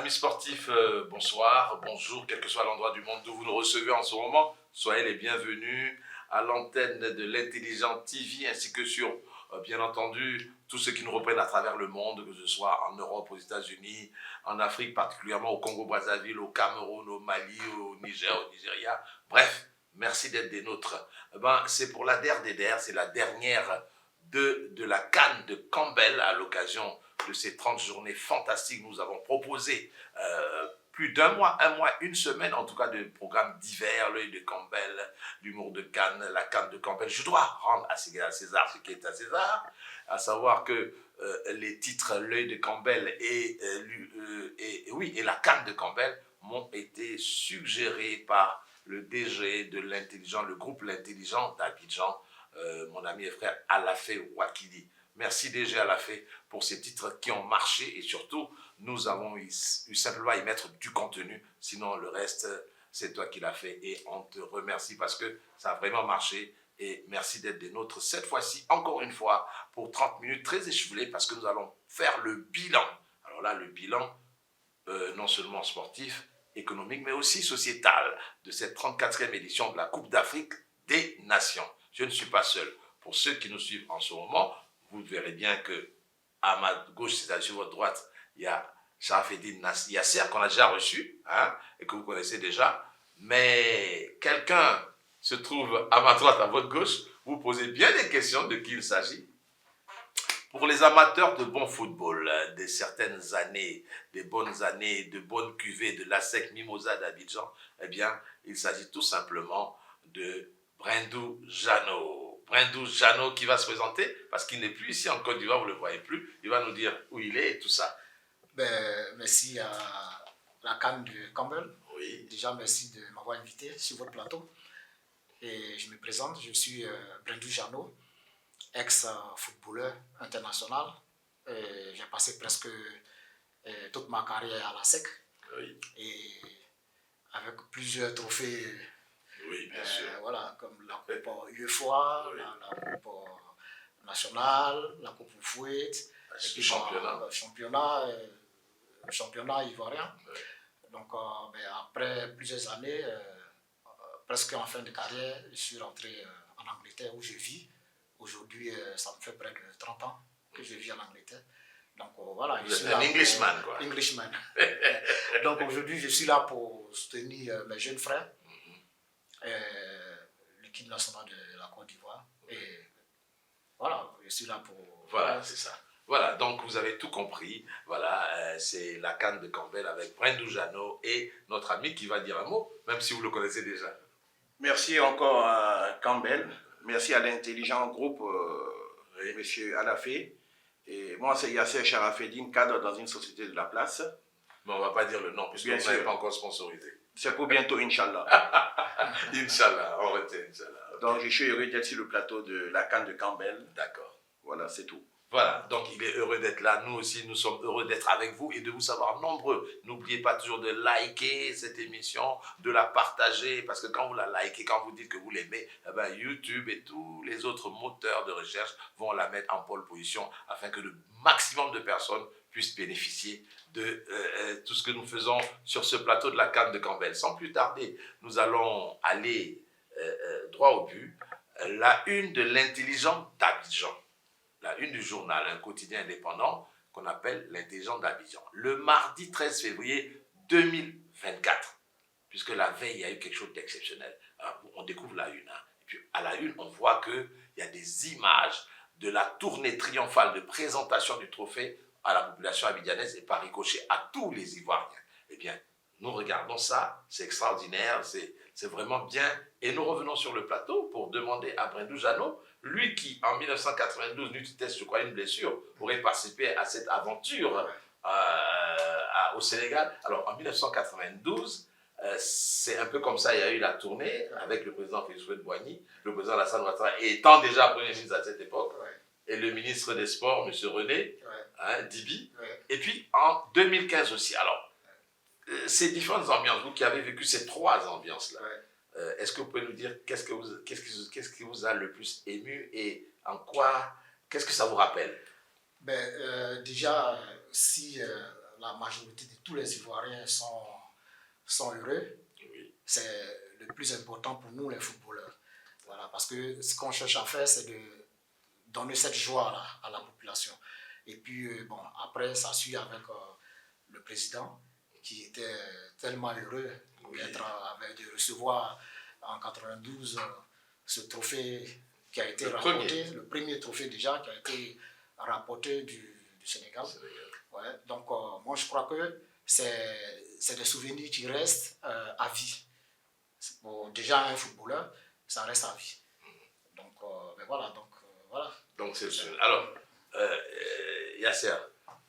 Amis sportifs, bonsoir, bonjour, quel que soit l'endroit du monde d'où vous nous recevez en ce moment. Soyez les bienvenus à l'antenne de l'Intelligent TV ainsi que sur, bien entendu, tous ceux qui nous reprennent à travers le monde, que ce soit en Europe, aux États-Unis, en Afrique, particulièrement au Congo-Brazzaville, au Cameroun, au Mali, au Niger, au Nigeria. Bref, merci d'être des nôtres. C'est pour la der des der, c'est la dernière de la CAN de Campbell à l'occasion de ces 30 journées fantastiques. Nous avons proposé plus d'un mois, une semaine en tout cas de programmes divers, l'œil de Campbell, l'humour de Cannes, la Cannes de Campbell. Je dois rendre à César ce qui est à César, à savoir que les titres l'œil de Campbell et la Cannes de Campbell m'ont été suggérés par le DG de l'Intelligent, le groupe L'Intelligent d'Abidjan, mon ami et frère Alafé Wakili. Merci DG Alafé pour ces titres qui ont marché et surtout, nous avons eu simplement à y mettre du contenu. Sinon, le reste, c'est toi qui l'as fait et on te remercie parce que ça a vraiment marché. Et merci d'être des nôtres cette fois-ci, encore une fois, pour 30 minutes très échevelées parce que nous allons faire le bilan. Alors là, le bilan, non seulement sportif, économique, mais aussi sociétal de cette 34e édition de la Coupe d'Afrique des Nations. Je ne suis pas seul. Pour ceux qui nous suivent en ce moment, vous verrez bien que à ma gauche, c'est-à-dire sur votre droite, il y a Sharafeddine Yasser qu'on a déjà reçu et que vous connaissez déjà. Mais quelqu'un se trouve à ma droite, à votre gauche. Vous posez bien des questions de qui il s'agit. Pour les amateurs de bon football, de certaines années, des bonnes années, de bonnes cuvées de l'ASEC Mimosa d'Abidjan, eh bien, il s'agit tout simplement de Brendu Jano. Brendu Jano qui va se présenter parce qu'il n'est plus ici en Côte d'Ivoire, vous ne le voyez plus. Il va nous dire où il est et tout ça. Merci à la CAN de Campbell. Oui. Déjà, merci de m'avoir invité sur votre plateau. Et je me présente, je suis Brendu Jano, ex-footballeur international. J'ai passé presque toute ma carrière à la SEC. Oui. Et avec plusieurs trophées. Oui, bien sûr. Voilà, comme la Coupe UEFA, oui. la Coupe nationale, la Coupe Fouet, et puis championnat ivoirien. Oui. Donc, après plusieurs années, presque en fin de carrière, je suis rentré en Angleterre où je vis. Aujourd'hui, ça me fait près de 30 ans que je vis en Angleterre. Donc voilà, je suis un Englishman, quoi. Englishman. Donc aujourd'hui, je suis là pour soutenir mes jeunes frères, l'équipe nationale de la Côte d'Ivoire. Et voilà, je suis là pour... Voilà, c'est ça. Voilà, donc vous avez tout compris. Voilà, c'est la CAN de Campbell avec Brendu Jano et notre ami qui va dire un mot, même si vous le connaissez déjà. Merci encore à Campbell. Merci à l'intelligent groupe, monsieur Alafé. Et moi, c'est Yasser Sharafeddine, cadre dans une société de la place. Mais on ne va pas dire le nom, puisque vous n'avez pas encore sponsorisé. C'est pour bientôt, Inch'Allah. Inch'Allah, on retient, Inch'Allah. Okay. Donc, je suis heureux d'être sur le plateau de la CAN de Campbell. D'accord. Voilà, c'est tout. Voilà, donc il est heureux d'être là. Nous aussi, nous sommes heureux d'être avec vous et de vous savoir nombreux. N'oubliez pas toujours de liker cette émission, de la partager, parce que quand vous la likez, quand vous dites que vous l'aimez, YouTube et tous les autres moteurs de recherche vont la mettre en pole position afin que le maximum de personnes puissent bénéficier de tout ce que nous faisons sur ce plateau de la CAN de Campbell. Sans plus tarder, nous allons aller droit au but. La une de l'Intelligent d'Abidjan. La une du journal, un quotidien indépendant qu'on appelle l'Intelligent d'Abidjan. Le mardi 13 février 2024, puisque la veille, il y a eu quelque chose d'exceptionnel. Alors, on découvre la une. Et puis, à la une, on voit qu'il y a des images de la tournée triomphale de présentation du trophée à la population abidjanaise et par ricochet à tous les Ivoiriens. Eh bien, nous regardons ça, c'est extraordinaire, c'est vraiment bien. Et nous revenons sur le plateau pour demander à Brendu Jano, lui qui, en 1992, n'eut, je crois, une blessure, aurait participé à cette aventure au Sénégal. Alors, en 1992, c'est un peu comme ça, il y a eu la tournée avec le président Félix Houphouët-Boigny, le président Alassane Ouattara étant déjà Premier ministre à cette époque, et le ministre des Sports, M. René Dibi. Et puis, en 2015 aussi. Alors, ces différentes ambiances, vous qui avez vécu ces trois ambiances-là, est-ce que vous pouvez nous dire qu'est-ce qui vous a le plus ému et en quoi, qu'est-ce que ça vous rappelle? Déjà, si la majorité de tous les Ivoiriens sont heureux. Oui. C'est le plus important pour nous, les footballeurs. Voilà, parce que ce qu'on cherche à faire, c'est de donner cette joie-là à la population. Et puis, bon, après, ça suit avec le président qui était tellement heureux de recevoir en 92 ce trophée qui a été rapporté, le premier trophée déjà qui a été rapporté du Sénégal. Ouais, donc, moi, je crois que c'est des souvenirs qui restent à vie. Bon, déjà, un footballeur, ça reste à vie. Donc, ben voilà. Donc, c'est sûr. Alors, Yasser,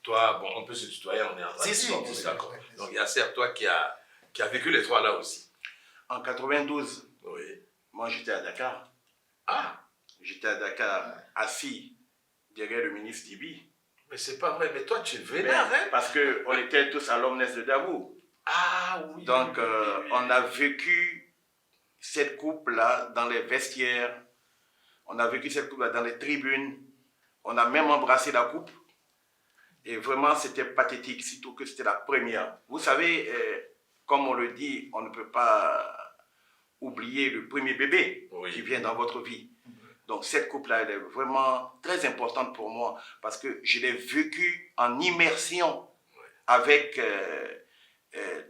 toi, bon, on peut se tutoyer, on est en train de d'accord. Donc, Yasser, toi qui as vécu les trois là aussi. En 92, oui. Moi j'étais à Dakar. Ah. J'étais à Dakar, assis derrière le ministre Dibi. Mais c'est pas vrai, mais toi tu es vénère, hein? Parce qu'on était tous à l'Omnes de Davou. Ah oui. Donc, on a vécu cette coupe-là dans les vestiaires. On a vécu cette coupe-là dans les tribunes. On a même embrassé la coupe. Et vraiment, c'était pathétique, surtout que c'était la première. Vous savez, comme on le dit, on ne peut pas oublier le premier bébé qui vient dans votre vie. Donc, cette coupe-là, elle est vraiment très importante pour moi parce que je l'ai vécue en immersion avec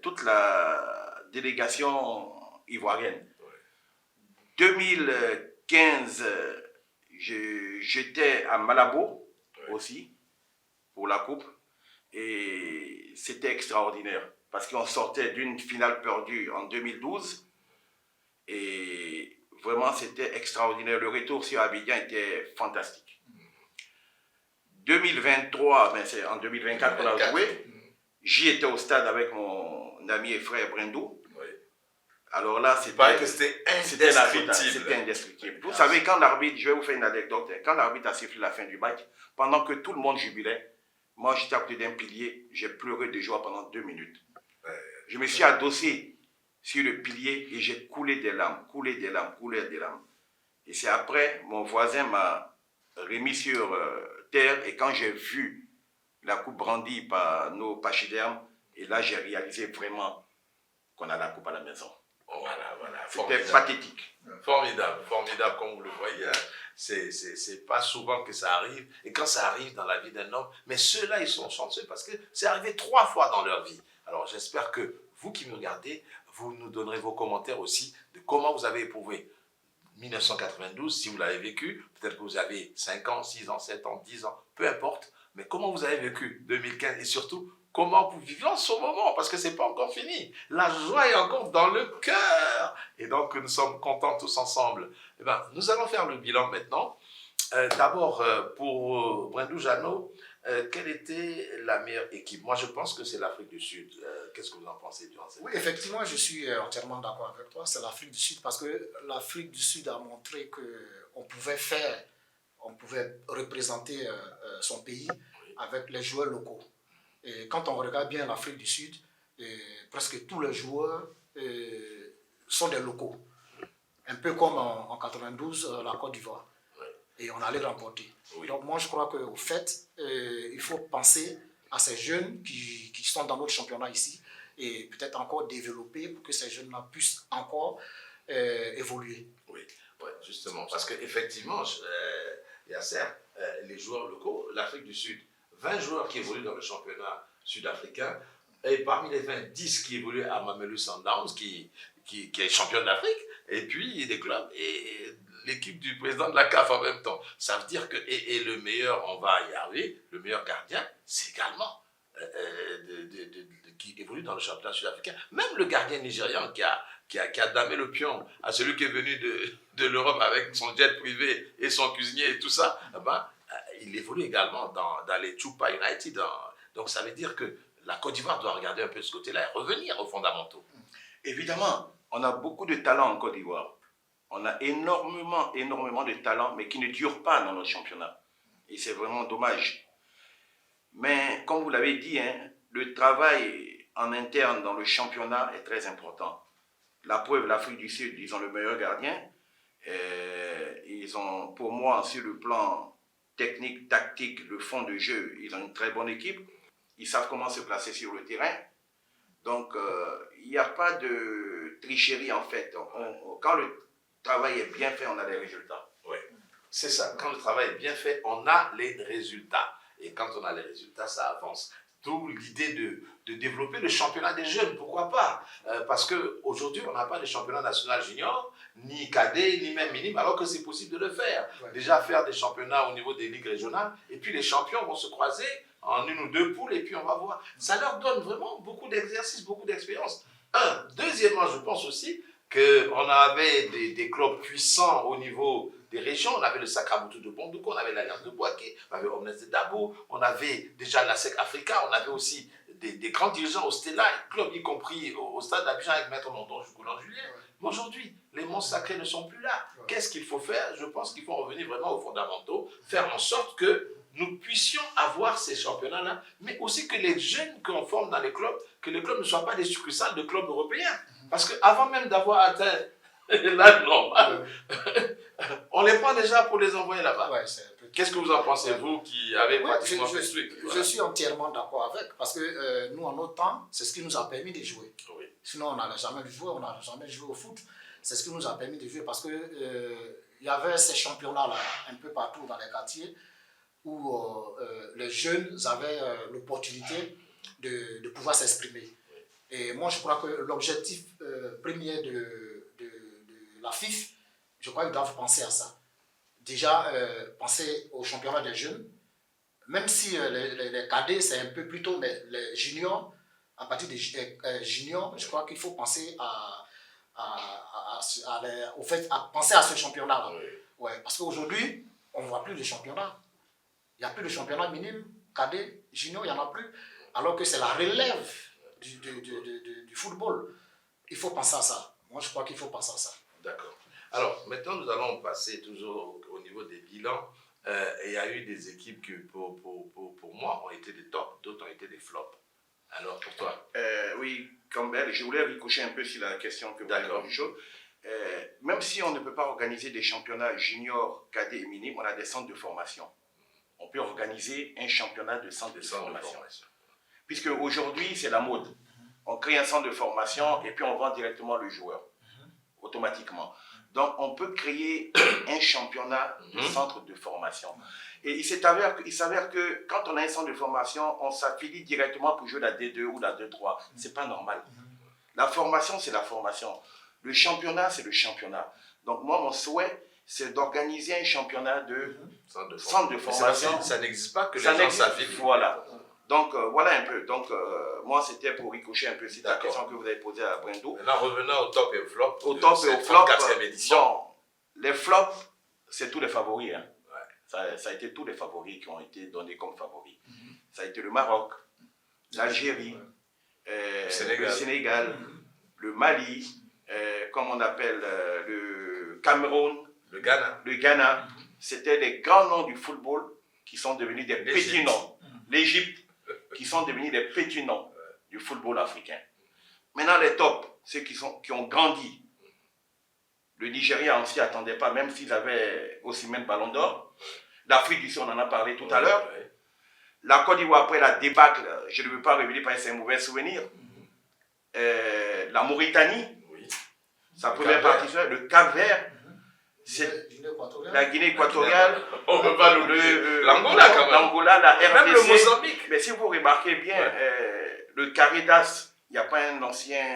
toute la délégation ivoirienne. 2015, j'étais à Malabo aussi pour la coupe et c'était extraordinaire parce qu'on sortait d'une finale perdue en 2012 et vraiment c'était extraordinaire. Le retour sur Abidjan était fantastique. 2023, ben c'est en 2024 qu'on a joué. J'y étais au stade avec mon ami et frère Brendou. Alors là, c'était indestructible. Vous savez, quand l'arbitre, je vais vous faire une anecdote, quand l'arbitre a sifflé la fin du match, pendant que tout le monde jubilait, moi j'étais à côté d'un pilier, j'ai pleuré de joie pendant 2 minutes. Je me suis adossé sur le pilier et j'ai coulé des larmes. Et c'est après, mon voisin m'a remis sur terre et quand j'ai vu la coupe brandie par nos pachydermes, et là j'ai réalisé vraiment qu'on a la coupe à la maison. Voilà. C'était pathétique. Formidable, comme vous le voyez. Hein. C'est pas souvent que ça arrive. Et quand ça arrive dans la vie d'un homme, mais ceux-là, ils sont chanceux parce que c'est arrivé 3 fois dans leur vie. Alors, j'espère que vous qui me regardez, vous nous donnerez vos commentaires aussi de comment vous avez éprouvé 1992, si vous l'avez vécu. Peut-être que vous avez 5 ans, 6 ans, 7 ans, 10 ans, peu importe. Mais comment vous avez vécu 2015 et surtout, comment vous vivez en ce moment, parce que ce n'est pas encore fini. La joie est encore dans le cœur. Et donc, nous sommes contents tous ensemble. Eh bien, nous allons faire le bilan maintenant. D'abord, pour Brendou Janot, quelle était la meilleure équipe? Moi, je pense que c'est l'Afrique du Sud. Qu'est-ce que vous en pensez durant cette Oui, effectivement, je suis entièrement d'accord avec toi. C'est l'Afrique du Sud parce que l'Afrique du Sud a montré qu'on pouvait représenter son pays avec les joueurs locaux. Et quand on regarde bien l'Afrique du Sud, presque tous les joueurs sont des locaux. Un peu comme en 92, la Côte d'Ivoire. Et on allait remporter. Donc moi je crois qu'au fait, il faut penser à ces jeunes qui sont dans notre championnat ici et peut-être encore développer pour que ces jeunes-là puissent encore évoluer. Oui, justement, parce qu'effectivement, Yasser, les joueurs locaux, l'Afrique du Sud, 20 joueurs qui évoluent dans le championnat sud-africain, et parmi les 20, 10 qui évoluent à Mamelodi Sundowns, qui est champion d'Afrique, et puis des clubs, et l'équipe du président de la CAF en même temps. Ça veut dire que, et le meilleur, on va y arriver, le meilleur gardien, c'est également qui évolue dans le championnat sud-africain. Même le gardien nigérian qui a damé le pion à celui qui est venu de l'Europe avec son jet privé et son cuisinier et tout ça, il évolue également dans les Chupa United. Donc ça veut dire que la Côte d'Ivoire doit regarder un peu ce côté-là et revenir aux fondamentaux. Évidemment, on a beaucoup de talent en Côte d'Ivoire. On a énormément de talent, mais qui ne durent pas dans notre championnat. Et c'est vraiment dommage. Mais comme vous l'avez dit, le travail en interne dans le championnat est très important. La preuve, l'Afrique du Sud, ils ont le meilleur gardien. Ils ont, pour moi, sur le plan technique, tactique, le fond de jeu, ils ont une très bonne équipe. ils savent comment se placer sur le terrain. Donc, il n'y a pas de tricherie en fait. Quand le travail est bien fait, on a des résultats. Oui, c'est ça. Quand le travail est bien fait, on a les résultats. Et quand on a les résultats, ça avance. D'où l'idée de développer le championnat des jeunes, pourquoi pas? Parce qu'aujourd'hui, on n'a pas de championnat national junior, ni cadet, ni même minime, alors que c'est possible de le faire. Ouais. Déjà faire des championnats au niveau des ligues régionales, et puis les champions vont se croiser en une ou deux poules, et puis on va voir. Ça leur donne vraiment beaucoup d'exercice, beaucoup d'expérience. Deuxièmement, je pense aussi qu'on avait des clubs puissants au niveau des régions. On avait le Sakamoto de Bondoukou, on avait l'Alliance de Bouaké, on avait Omnes de Dabo, on avait déjà la SEC Africa, on avait aussi des grands dirigeants au Stella Club, y compris au stade d'Abidjan avec Maître London Julien. Mais aujourd'hui, les monstres sacrés ne sont plus là. Qu'est-ce qu'il faut faire? Je pense qu'il faut revenir vraiment aux fondamentaux, faire en sorte que nous puissions avoir ces championnats-là, mais aussi que les jeunes qu'on forme dans les clubs, que les clubs ne soient pas des succursales de clubs européens. Parce qu'avant même d'avoir atteint l'âge normal, on les prend déjà pour les envoyer là-bas. Ouais, qu'est-ce que vous en pensez, vous qui avez pratiquement fait ce truc? Je suis entièrement d'accord avec, parce que nous, en notre temps, c'est ce qui nous a permis de jouer. Oui. Sinon, on n'allait jamais jouer, on n'allait jamais joué au foot. C'est ce qui nous a permis de jouer, parce que y avait ces championnats-là, un peu partout dans les quartiers, où les jeunes avaient l'opportunité de pouvoir s'exprimer. Et moi, je crois que l'objectif premier de la FIF, je crois qu'ils doivent penser à ça. Déjà, penser au championnat des jeunes, même si les cadets, c'est un peu plus tôt, mais les juniors, à partir des juniors, je crois qu'il faut penser penser à ce championnat-là. Oui. Ouais, parce qu'aujourd'hui, on ne voit plus de championnat. Il n'y a plus de championnat minime, cadet, junior, il n'y en a plus. Alors que c'est la relève du football. Il faut penser à ça. Moi, je crois qu'il faut penser à ça. D'accord. Alors, maintenant, nous allons passer toujours au niveau des bilans. Il y a eu des équipes qui, pour moi, ont été des tops, d'autres ont été des flops. Alors, pour toi? Oui, Campbell, je voulais ricocher un peu sur la question que vous avez dit. Même si on ne peut pas organiser des championnats juniors, cadets et minimes, on a des centres de formation. On peut organiser un championnat de centres de formation. Puisque aujourd'hui, c'est la mode. On crée un centre de formation et puis on vend directement le joueur, automatiquement. Donc, on peut créer un championnat de centre de formation. Et il s'avère que quand on a un centre de formation, on s'affilie directement pour jouer la D2 ou la D3. Ce n'est pas normal. La formation, c'est la formation. Le championnat, c'est le championnat. Donc, moi, mon souhait, c'est d'organiser un championnat de centre de formation. Ça n'existe pas que les gens s'affilient. Voilà. Donc, voilà un peu. Donc, moi, c'était pour ricocher un peu sur la question que vous avez posée à Brendo. Maintenant, revenons au top et au flop. Au top et au flop. 4e édition. Les flops, c'est tous les favoris. Hein. Ouais. Ça a été tous les favoris qui ont été donnés comme favoris. Ça a été le Maroc, l'Algérie, le Sénégal, le Mali, comme on appelle le Cameroun, le Ghana. C'était les grands noms du football qui sont devenus des petits noms. L'Égypte, qui sont devenus des petits noms du football africain. Maintenant, les tops, ceux qui ont grandi. Le Nigeria, on ne s'y attendait pas, même s'ils avaient aussi même Ballon d'Or. L'Afrique du Sud, on en a parlé tout à l'heure. La Côte d'Ivoire, après la débâcle, je ne veux pas revenir parce que c'est un mauvais souvenir. La Mauritanie, sa première partie, le Cap-Vert, la Guinée équatoriale, on peut pas l'Angola quand même. L'Angola, la RDC. Même le Mozambique. Mais si vous remarquez bien, le Caritas, il n'y a pas un ancien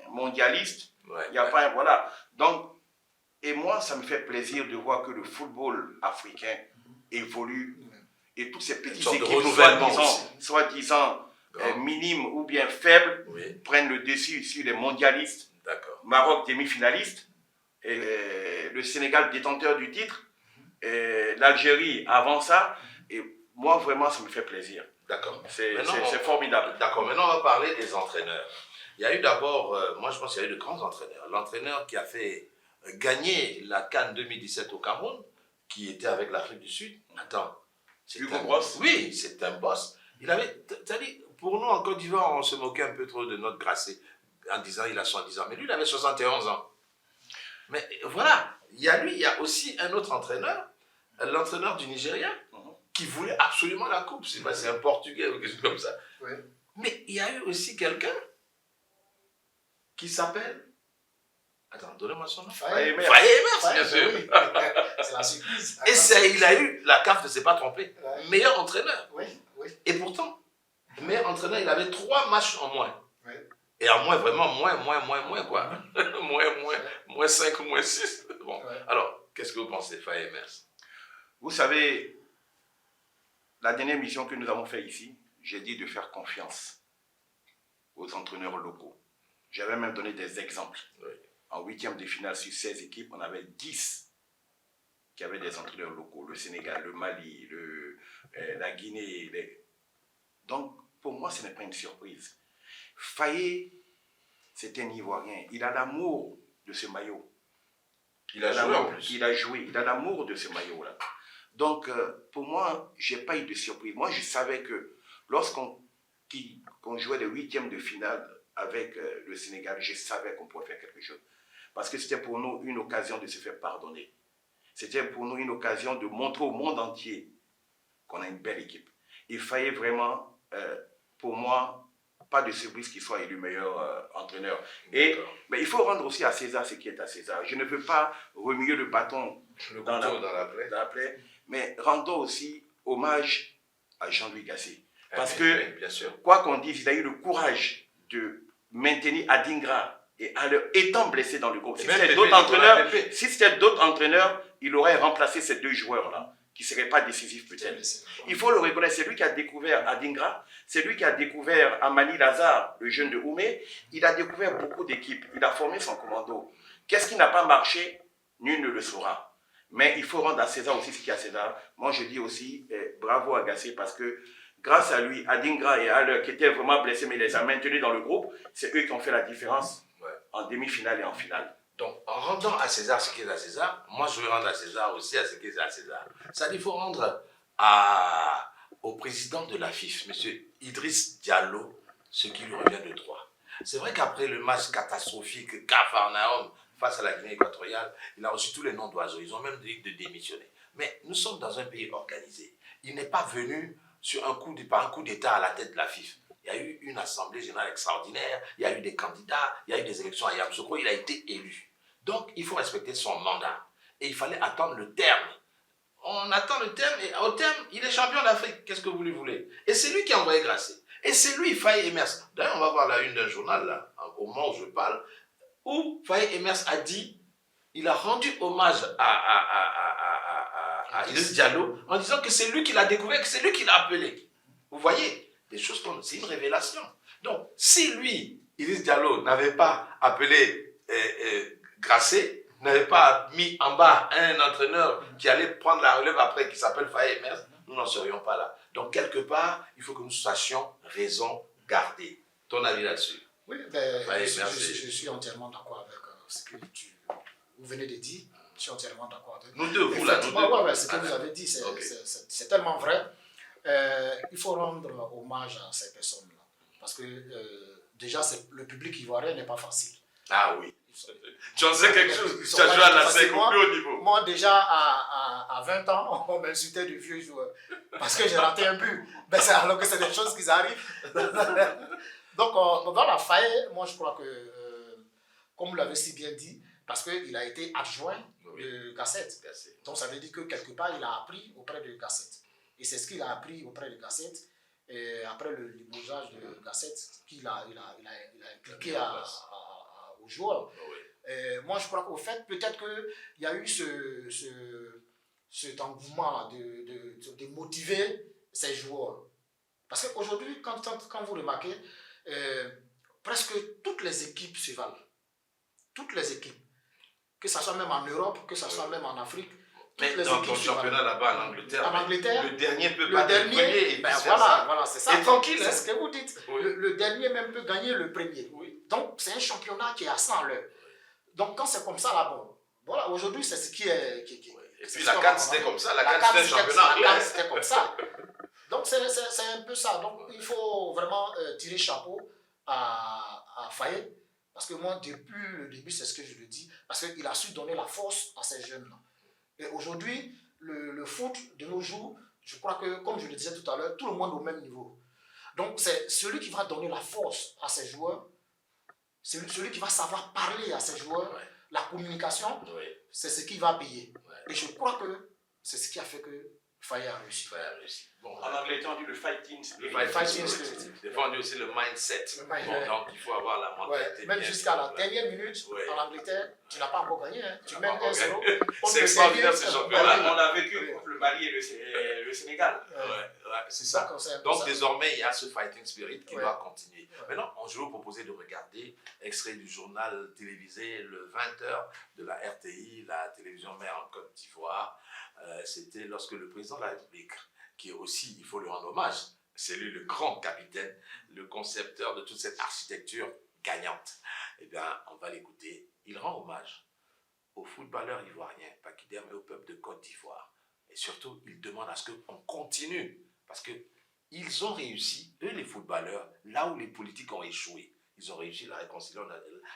mondialiste. Il n'y a pas un, voilà. Donc, et moi, ça me fait plaisir de voir que le football africain évolue et toutes ces petites équipes, soi-disant minimes ou bien faibles, prennent le dessus sur les mondialistes. Maroc demi-finaliste, le Sénégal détenteur du titre, l'Algérie avant ça, et moi vraiment ça me fait plaisir. D'accord. C'est formidable. D'accord, maintenant on va parler des entraîneurs. Il y a eu d'abord, moi je pense qu'il y a eu de grands entraîneurs. L'entraîneur qui a fait gagner la CAN 2017 au Cameroun, qui était avec l'Afrique du Sud. Attends. Hugo Bross. Oui, c'est un boss. Il avait, pour nous en Côte d'Ivoire, on se moquait un peu trop de notre Gracé en disant il a 70 ans. Mais lui, il avait 71 ans. Mais voilà, il y a aussi un autre entraîneur, l'entraîneur du Nigeria, qui voulait absolument la coupe. C'est un Portugais ou quelque chose comme ça. Oui. Mais il y a eu aussi quelqu'un qui s'appelle... Attends, donnez-moi son nom. Faye Emers, bien sûr. Oui. C'est la surprise. Et il a eu, la CAF ne s'est pas trompé, meilleur entraîneur. Oui, oui. Et pourtant, meilleur entraîneur, il avait 3 matchs en moins. Oui. Et en moins, vraiment, moins, quoi. moins 5 ou moins 6. Bon. Ouais. Alors, qu'est-ce que vous pensez, Faye Emers? Vous savez, la dernière mission que nous avons faite ici, j'ai dit de faire confiance aux entraîneurs locaux. J'avais même donné des exemples. Oui. En 8e de finale sur 16 équipes, on avait 10 qui avaient des entraîneurs locaux. Le Sénégal, le Mali, la Guinée. Donc, pour moi, ce n'est pas une surprise. Faye, c'est un Ivoirien. Il a l'amour de ce maillot. Il a joué en plus. Il a joué. Il a l'amour de ce maillot-là. Donc, pour moi, je n'ai pas eu de surprise. Moi, je savais que lorsqu'on jouait les 8e de finale avec le Sénégal, je savais qu'on pouvait faire quelque chose. Parce que c'était pour nous une occasion de se faire pardonner. C'était pour nous une occasion de montrer au monde entier qu'on a une belle équipe. Il fallait vraiment, pour moi, pas de surprise qu'il soit élu meilleur entraîneur. Mais il faut rendre aussi à César ce qui est à César. Je ne veux pas remuer le bâton dans la plaie, mais rendons aussi hommage à Jean-Louis Gasset. Parce que, bien sûr, quoi qu'on dise, il a eu le courage de maintenir Adingra et étant blessé dans le groupe. Si c'était d'autres entraîneurs, il aurait remplacé ces 2 joueurs-là, qui ne seraient pas décisifs peut-être. Il faut le reconnaître, c'est lui qui a découvert Adingra, c'est lui qui a découvert Amani Lazare, le jeune de Oumé. Il a découvert beaucoup d'équipes, il a formé son commando. Qu'est-ce qui n'a pas marché? Nul ne le saura. Mais il faut rendre à César aussi ce qu'il y a à César. Moi, je dis aussi bravo à Gasset parce que grâce à lui, Adingra et Haller, qui étaient vraiment blessés, mais il les a maintenus dans le groupe, c'est eux qui ont fait la différence en demi-finale et en finale. Donc, en rendant à César ce qui est à César, moi je vais rendre à César aussi à ce qui est à César. Ça, il faut rendre au président de la FIF, M. Idriss Diallo, ce qui lui revient de droit. C'est vrai qu'après le match catastrophique Capharnaüm face à la Guinée équatoriale, il a reçu tous les noms d'oiseaux. Ils ont même dit de démissionner. Mais nous sommes dans un pays organisé. Il n'est pas venu par un coup d'État à la tête de la FIF. Il y a eu une assemblée générale extraordinaire, il y a eu des candidats, il y a eu des élections à Yamoussoukro, il a été élu. Donc, il faut respecter son mandat. Et il fallait attendre le terme. On attend le terme, et au terme, il est champion d'Afrique. Qu'est-ce que vous lui voulez? Et c'est lui qui a envoyé Grasset. Et c'est lui, Faye Emers. D'ailleurs, on va voir la une d'un journal, là, au moment où je parle, où Faye Emers a dit, il a rendu hommage à Idriss Diallo en disant que c'est lui qui l'a découvert, que c'est lui qui l'a appelé. Vous voyez? Des choses comme c'est une révélation. Donc, si lui, Idriss Diallo, n'avait pas appelé Grasset, n'avait pas mis en bas un entraîneur qui allait prendre la relève après, qui s'appelle Faye Emers, nous n'en serions pas là. Donc, quelque part, il faut que nous sachions raison garder. Ton avis là-dessus? Oui, je suis entièrement d'accord avec ce que vous venez de dire. Je suis entièrement d'accord avec nous deux, vous là, nous deux. Ouais, ce que vous avez dit, c'est tellement vrai. Il faut rendre hommage à ces personnes-là. Parce que déjà, le public ivoirien n'est pas facile. Ah oui. Tu en sais quelque chose? Tu as joué à la SEC au plus haut niveau. Moi, déjà, à 20 ans, on m'insultait de vieux joueurs. Parce que j'ai raté un but. Alors que c'est des choses qui arrivent. Donc, dans la faille, moi, je crois que, comme vous l'avez si bien dit, parce qu'il a été adjoint de Gasset. Donc, ça veut dire que quelque part, il a appris auprès de Gasset. Et c'est ce qu'il a appris auprès de Gasset, et après le limogeage de Gasset, qu'il a impliqué aux joueurs. Moi, je crois qu'au fait, peut-être qu'il y a eu cet engouement de motiver ces joueurs. Parce qu'aujourd'hui, quand vous remarquez, presque toutes les équipes se valent. Toutes les équipes. Que ce soit même en Europe, que ce soit même en Afrique. Mais dans ton championnat là-bas en Angleterre, le dernier peut battre le premier. Et voilà, c'est ça. Et tranquille. C'est ce que vous dites. Oui. Le dernier même peut gagner le premier. Oui. Donc, c'est un championnat qui est à 100 à l'heure. Donc, quand c'est comme ça, là, bon, voilà, aujourd'hui, c'est ce qui est... Et puis la CAN, c'était comme ça. La CAN, c'était un championnat. La CAN, c'était comme ça. Donc, c'est un peu ça. Donc, il faut vraiment tirer chapeau à Faye. Parce que moi, depuis le début, c'est ce que je le dis. Parce qu'il a su donner la force à ces jeunes-là. Et aujourd'hui, le foot de nos jours, je crois que, comme je le disais tout à l'heure, tout le monde au même niveau. Donc, c'est celui qui va donner la force à ses joueurs, celui qui va savoir parler à ses joueurs, la communication, c'est ce qui va payer. Et je crois que c'est ce qui a fait que Faye a réussi. Bon, en anglais, on dit le fighting spirit. Des fois, on dit aussi le mindset. Donc, il faut avoir la mentalité. Même jusqu'à la dernière minute, en Angleterre, tu n'as pas encore gagné. Hein. Tu mènes 1-0. C'est extraordinaire ce championnat. On l'a vécu contre le Mali et le Sénégal. C'est ça. Donc, désormais, il y a ce fighting spirit qui va continuer. Maintenant, je vais vous proposer de regarder extrait du journal télévisé le 20h de la RTI, la télévision mère en Côte d'Ivoire. C'était lorsque le président de la République, qui est aussi, il faut lui rendre hommage, c'est lui le grand capitaine, le concepteur de toute cette architecture gagnante. Eh bien, on va l'écouter. Il rend hommage aux footballeurs ivoiriens, pas qu'hier, mais au peuple de Côte d'Ivoire. Et surtout, il demande à ce qu'on continue, parce qu'ils ont réussi, eux les footballeurs, là où les politiques ont échoué. Ils ont réussi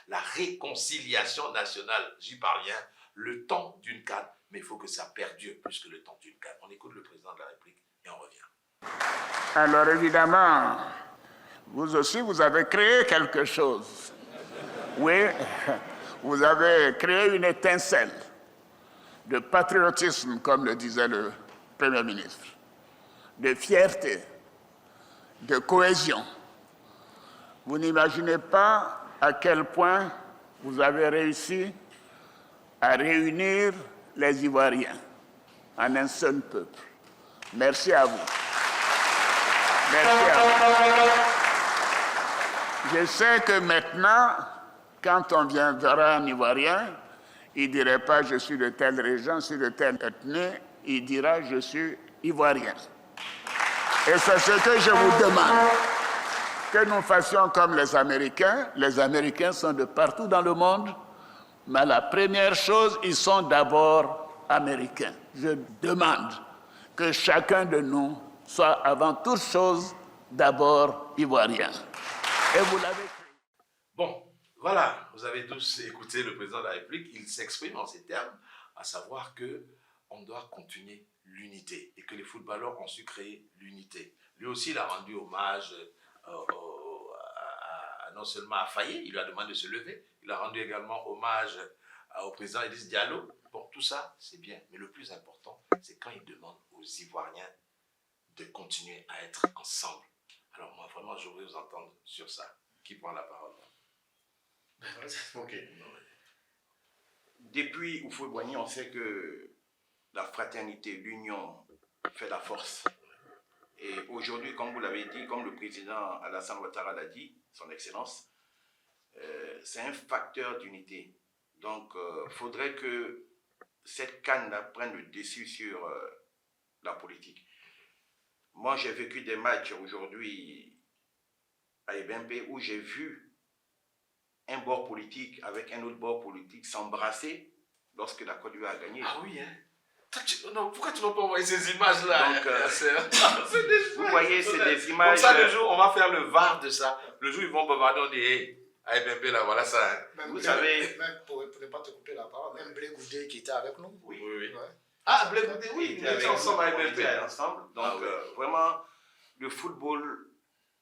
la réconciliation nationale, j'y parviens, le temps d'une CAN, mais il faut que ça perdure plus que le temps d'une CAN. On écoute le président de la République et on revient. Alors évidemment, vous aussi, vous avez créé quelque chose. Oui, vous avez créé une étincelle de patriotisme, comme le disait le Premier ministre, de fierté, de cohésion. Vous n'imaginez pas à quel point vous avez réussi à réunir les Ivoiriens en un seul peuple. Merci à vous. Merci à vous. Je sais que maintenant, quand on verra un Ivoirien, il ne dirait pas « je suis de telle région, je suis de telle ethnie », il dira « je suis Ivoirien ». Et c'est ce que je vous demande, que nous fassions comme les Américains. Les Américains sont de partout dans le monde, mais la première chose, ils sont d'abord Américains. Je demande que chacun de nous soit avant toute chose d'abord Ivoirien. Et vous l'avez fait. Bon, voilà, vous avez tous écouté le président de la République, il s'exprime en ces termes, à savoir qu'on doit continuer l'unité et que les footballeurs ont su créer l'unité. Lui aussi, il a rendu hommage non seulement à Faye, il lui a demandé de se lever, il a rendu également hommage au président Idriss Diallo. Bon, tout ça, c'est bien, mais le plus important, c'est quand il demande aux Ivoiriens de continuer à être ensemble. Alors moi, vraiment, je voudrais vous entendre sur ça. Qui prend la parole? Ok. Depuis Houphouët-Boigny, on sait que la fraternité, l'union fait la force. Et aujourd'hui, comme vous l'avez dit, comme le président Alassane Ouattara l'a dit, son Excellence, c'est un facteur d'unité. Donc, il faudrait que cette canne prenne le dessus sur la politique. Moi, j'ai vécu des matchs aujourd'hui à Ebembe où j'ai vu un bord politique avec un autre bord politique s'embrasser lorsque la Côte d'Ivoire a gagné. Ah oui, hein? Non, pourquoi tu ne vas pas envoyer ces images-là? Donc, vous voyez, c'est des images... Comme ça, le jour, on va faire le VAR de ça. Le jour, ils vont bombarder, on dit, hey, AFMP, là, voilà ça. Hein. Même, vous savez... Même pour ne pas te couper la parole, même Blé Goudé qui était avec nous. Oui. Ouais. Ah, Blé Goudé, oui, il était ensemble à AFMP. Ensemble. Donc, vraiment, le football,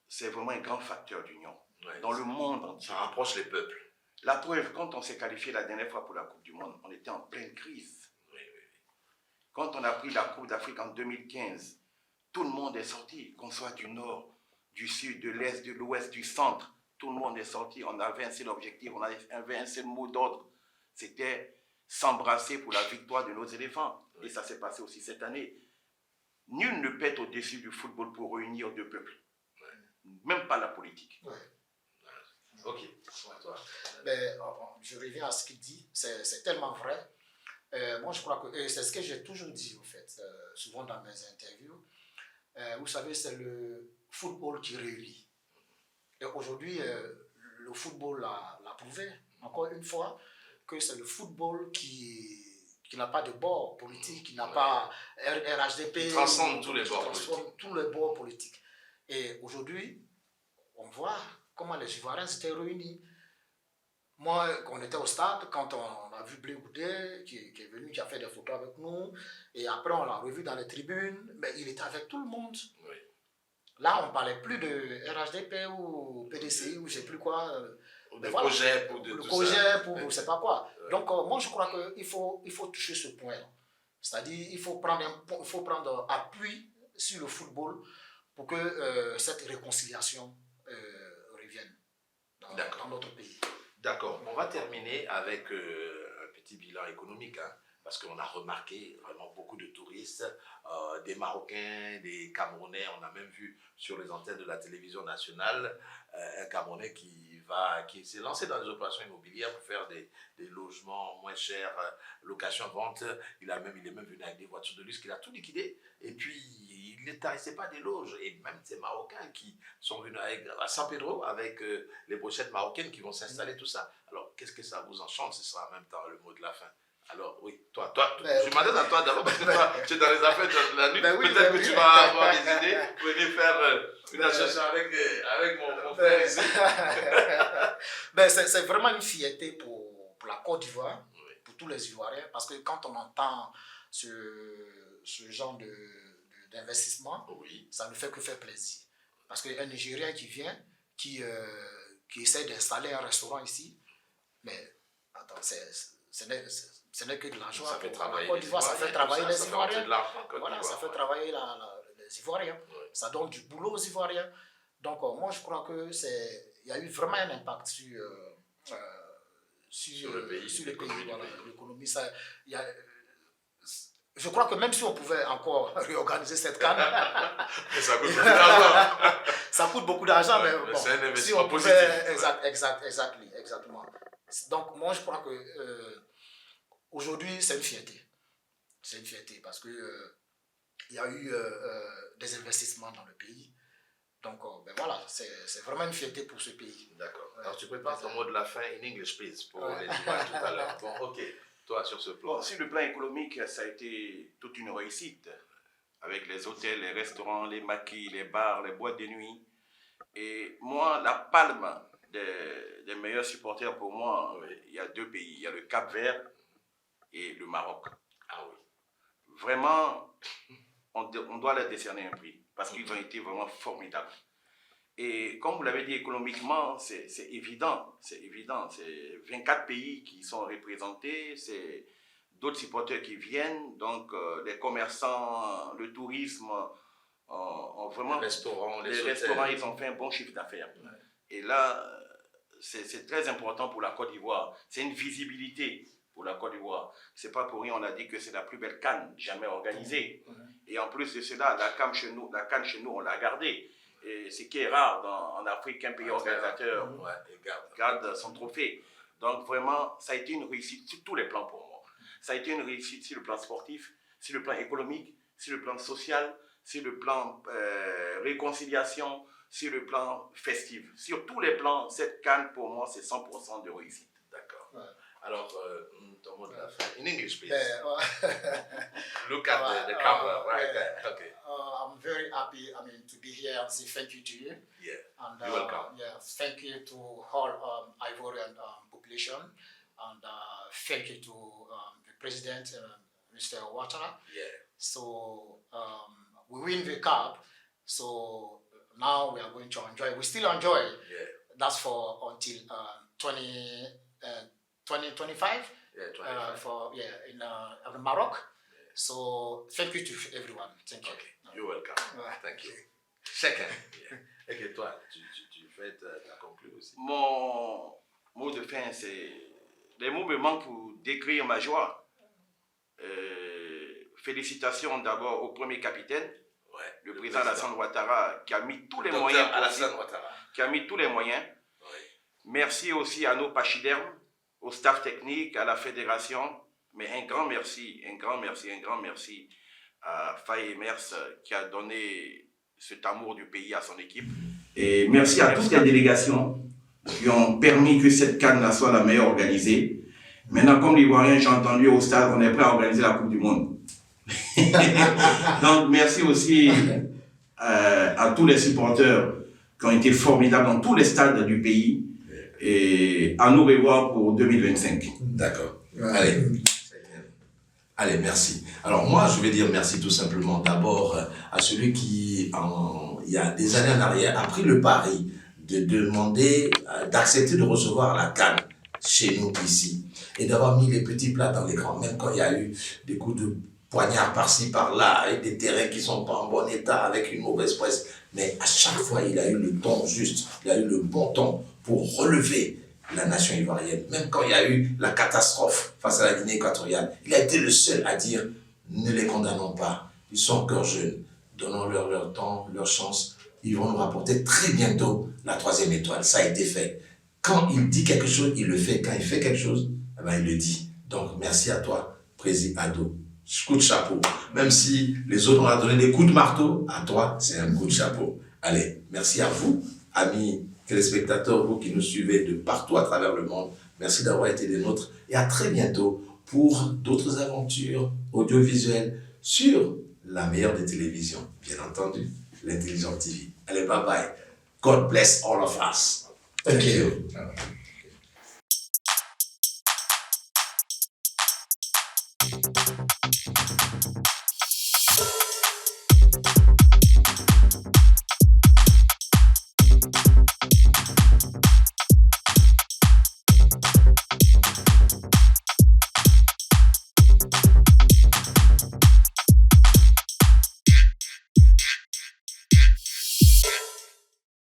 c'est vraiment un grand facteur d'union. Ouais, dans le monde entier. Ça rapproche les peuples. La preuve, quand on s'est qualifié la dernière fois pour la Coupe du Monde, on était en pleine crise. Quand on a pris la Coupe d'Afrique en 2015, tout le monde est sorti, qu'on soit du nord, du sud, de l'est, de l'ouest, du centre. Tout le monde est sorti, on avait un seul objectif, on avait un seul mot d'ordre. C'était s'embrasser pour la victoire de nos éléphants. Et ça s'est passé aussi cette année. Nul ne peut être au-dessus du football pour réunir deux peuples. Même pas la politique. Ok. Mais, je reviens à ce qu'il dit, c'est tellement vrai. Moi, je crois que c'est ce que j'ai toujours dit, en fait, souvent dans mes interviews. Vous savez, c'est le football qui réunit. Et aujourd'hui, le football l'a prouvé, encore une fois, que c'est le football qui n'a pas de bord politique, qui n'a pas RHDP. Qui transforme tous les bords politiques. Tous les bords politiques. Et aujourd'hui, on voit comment les Ivoiriens s'étaient réunis. Moi, quand on était au stade, quand on a vu Blé Goudé, qui est venu, qui a fait des photos avec nous, et après on l'a revu dans les tribunes, mais il était avec tout le monde. Oui. Là, on ne parlait plus de RHDP ou PDCI ou je ne sais plus quoi. Ou de COGEP ou de tout ça. COGEP ou je ne sais pas quoi. Oui. Donc, moi, je crois qu'il faut toucher ce point. C'est-à-dire il faut prendre appui sur le football pour que cette réconciliation revienne dans notre pays. D'accord. On va terminer avec un petit bilan économique, hein, parce qu'on a remarqué vraiment beaucoup de touristes, des Marocains, des Camerounais. On a même vu sur les antennes de la télévision nationale un Camerounais qui s'est lancé dans les opérations immobilières pour faire des logements moins chers, location-vente. Il est même venu avec des voitures de luxe qu'il a tout liquidé. Et puis, il n'intéressait pas des loges. Et même ces Marocains qui sont venus à San Pedro avec les brochettes marocaines qui vont s'installer, tout ça. Alors, qu'est-ce que ça vous enchante? Ce sera en même temps le mot de la fin. Alors, oui, toi je m'adresse à toi d'abord parce que toi, tu es dans les affaires de la nuit. Peut-être que tu vas avoir des idées pour venir faire une association avec mon frère ici. C'est vraiment une fierté pour la Côte d'Ivoire, oui, pour tous les Ivoiriens, parce que quand on entend ce genre d'investissement, oui, ça ne fait que faire plaisir. Parce qu'un Nigérien qui vient, qui essaie d'installer un restaurant ici, mais attends, ce n'est que de l'argent. Ça fait travailler les Ivoiriens. Ça fait travailler les Ivoiriens. Voilà, ça fait travailler les Ivoiriens. Oui. Ça donne du boulot aux Ivoiriens. Donc, moi, je crois qu'il y a eu vraiment un impact sur le pays, voilà, l'économie. Je crois que même si on pouvait encore réorganiser cette CAN, ça coûte beaucoup d'argent. Ça coûte beaucoup d'argent, mais bon, c'est un investissement si on pouvait, exactement. Donc, moi, je crois que aujourd'hui, c'est une fierté. C'est une fierté parce que il y a eu des investissements dans le pays. Donc, voilà, c'est vraiment une fierté pour ce pays. D'accord. Alors, tu prépares ton mot de la fin in English, please, pour les images tout à l'heure. Bon, ok. Toi, sur ce plan. Bon, sur le plan économique, ça a été toute une réussite. Avec les hôtels, les restaurants, les maquis, les bars, les boîtes de nuit. Et moi, la palme des meilleurs supporters pour moi, il y a deux pays. Il y a le Cap-Vert et le Maroc. Ah oui. Vraiment, on doit leur décerner un prix parce qu'ils ont été vraiment formidables. Et comme vous l'avez dit, économiquement, c'est évident. C'est 24 pays qui sont représentés, c'est d'autres supporters qui viennent, donc les commerçants, le tourisme, ont vraiment... Les restaurants, ils ont fait un bon chiffre d'affaires. Ouais. Et là, c'est très important pour la Côte d'Ivoire. C'est une visibilité pour la Côte d'Ivoire. C'est pas pour rien, on a dit que c'est la plus belle CAN jamais organisée. Et en plus de cela, la CAN chez nous, on l'a gardée. Et ce qui est rare en Afrique qu'un pays organisateur garde son trophée. Donc vraiment, ça a été une réussite sur tous les plans pour moi. Ça a été une réussite sur le plan sportif, sur le plan économique, sur le plan social, sur le plan réconciliation, sur le plan festif. Sur tous les plans, cette CAN pour moi, c'est 100% de réussite. D'accord. Ouais. Alors, ton mot de la fin. In English, please. Look at the camera right there. Okay. I'm very happy, to be here and say thank you to you. Yeah, and, you're welcome. Yeah, thank you to all Ivorian population, and thank you to the President, Mr. Ouattara. Yeah. So we win the cup, so now we are going to enjoy. We still enjoy. Yeah. That's for until 2025. Yeah, 25. In Morocco. Yeah. So thank you to everyone. Thank you. Okay. You're welcome. Thank you. Second. Yeah. Et toi, tu fais ta conclusion aussi. Mon mot de fin, c'est... Les mots me manquent pour décrire ma joie. Félicitations d'abord au premier capitaine, le président Alassane Ouattara, qui a mis tous les moyens. Qui a mis tous les moyens. Oui. Merci aussi à nos pachydermes, au staff technique, à la fédération. Mais un grand merci à Faye Emers qui a donné cet amour du pays à son équipe. Et merci à toutes les délégations qui ont permis que cette CAN soit la meilleure organisée. Maintenant, comme l'Ivoirien, j'ai entendu au stade, on est prêt à organiser la Coupe du Monde. Donc, merci aussi à tous les supporters qui ont été formidables dans tous les stades du pays. et à nous revoir pour 2025. D'accord. Allez, merci. Alors moi, je vais dire merci tout simplement d'abord à celui qui, il y a des années en arrière, a pris le pari de demander, d'accepter de recevoir la CAN chez nous ici et d'avoir mis les petits plats dans les grands, même quand il y a eu des coups de poignard par-ci, par-là, et des terrains qui ne sont pas en bon état, avec une mauvaise presse. Mais à chaque fois, il a eu le ton juste, il a eu le bon ton pour relever la nation ivoirienne. Même quand il y a eu la catastrophe face à la Guinée équatoriale, il a été le seul à dire « Ne les condamnons pas, ils sont encore jeunes, donnons-leur leur temps, leur chance, ils vont nous rapporter très bientôt la 3e étoile. » Ça a été fait. Quand il dit quelque chose, il le fait. Quand il fait quelque chose, eh ben, il le dit. Donc, merci à toi, Président Ado. Coup de chapeau. Même si les autres ont donné des coups de marteau, à toi, c'est un coup de chapeau. Allez, merci à vous, amis téléspectateurs, vous qui nous suivez de partout à travers le monde. Merci d'avoir été des nôtres et à très bientôt pour d'autres aventures audiovisuelles sur la meilleure des télévisions, bien entendu, l'Intelligent TV. Allez, bye bye. God bless all of us. Thank you.